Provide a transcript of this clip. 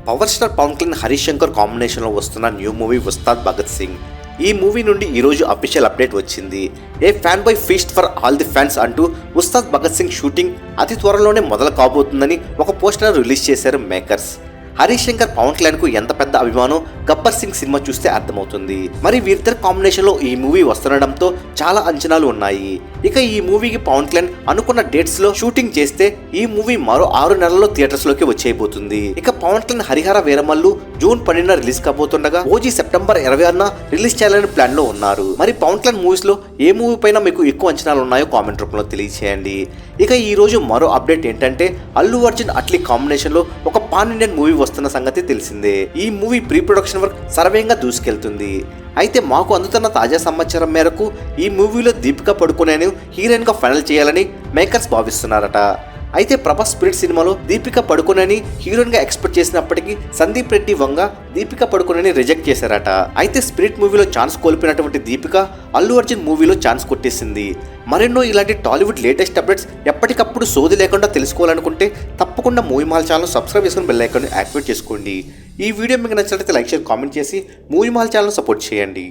Power star Pawan Kalyan Harish Shankar కాంబినేషన్లో వస్తున్న new movie Ustaad Bhagat Singh. ఈ మూవీ నుండి ఈరోజు అఫీషియల్ అప్డేట్ వచ్చింది. A fan boy feast for all the fans అంటూ ఉస్తాద్ భగత్ సింగ్ షూటింగ్ అతి త్వరలోనే మొదలు కాబోతుందని ఒక పోస్టర్ రిలీజ్ చేశారు మేకర్స్. హరీష్ శంకర్ పవన్ కళ్యాణ్ కు ఎంత పెద్ద అభిమానం గబ్బర్ సింగ్ సినిమా చూస్తే అర్థమవుతుంది. మరి వీరిద్దరి కాంబినేషన్ లో ఈ మూవీ వస్తుండడంతో చాలా అంచనాలు ఉన్నాయి. ఇక ఈ మూవీకి పవన్ కళ్యాణ్ అనుకున్న డేట్స్ లో షూటింగ్ చేస్తే ఈ మూవీ మరో 6 నెలల్లో థియేటర్స్ లోకి వచ్చేయబోతుంది. ఇక పవన్ కళ్యాణ్ హరిహర వీరమల్లు జూన్ 12న రిలీజ్ కాబోతుండగా ఓజీ సెప్టెంబర్ 26న రిలీజ్ చేయాలని ప్లాన్ లో ఉన్నారు. మరి పవన్ కళ్యాణ్ మూవీస్ లో ఏ మూవీ పైన మీకు ఎక్కువ అంచనాలు ఉన్నాయో కామెంట్ రూపంలో తెలియజేయండి. ఇక ఈ రోజు మరో అప్డేట్ ఏంటంటే అల్లు అర్జున్ అట్లీ కాంబినేషన్ లో ఒక పాన్ ఇండియన్ మూవీ వస్తున్న సంగతి తెలిసిందే. ఈ మూవీ ప్రీ ప్రొడక్షన్ వర్క్ సర్వేగా దూసుకెళ్తుంది. అయితే మాకు అందుతున్న తాజా సమాచారం మేరకు ఈ మూవీలో దీపికా పడుకునేను హీరోయిన్ గా ఫైనల్ చేయాలని మేకర్స్ భావిస్తున్నారట. అయితే ప్రభాస్ స్పిరిట్ సినిమాలో దీపికా పడుకునేని హీరోయిన్ గా ఎక్స్పెక్ట్ చేసినప్పటికీ సందీప్ రెడ్డి వంగ దీపికా పడుకునేని రిజెక్ట్ చేశారట. అయితే స్పిరిట్ మూవీలో ఛాన్స్ కోల్పోయినటువంటి దీపిక అల్లు అర్జున్ మూవీలో ఛాన్స్ కొట్టేసింది. మరెన్నో ఇలాంటి టాలీవుడ్ లేటెస్ట్ అప్డేట్స్ ఎప్పటికప్పుడు సోది లేకుండా తెలుసుకోవాలనుకుంటే తప్పకుండా మూవీ మాల్ ఛానల్ సబ్స్క్రైబ్ చేసుకుని బెల్ ఐకాన్ యాక్టివేట్ చేసుకోండి. ఈ వీడియో మీకు నచ్చినట్లయితే లైక్ షేర్ కామెంట్ చేసి మూవీ మాల్ ఛానల్ సపోర్ట్ చేయండి.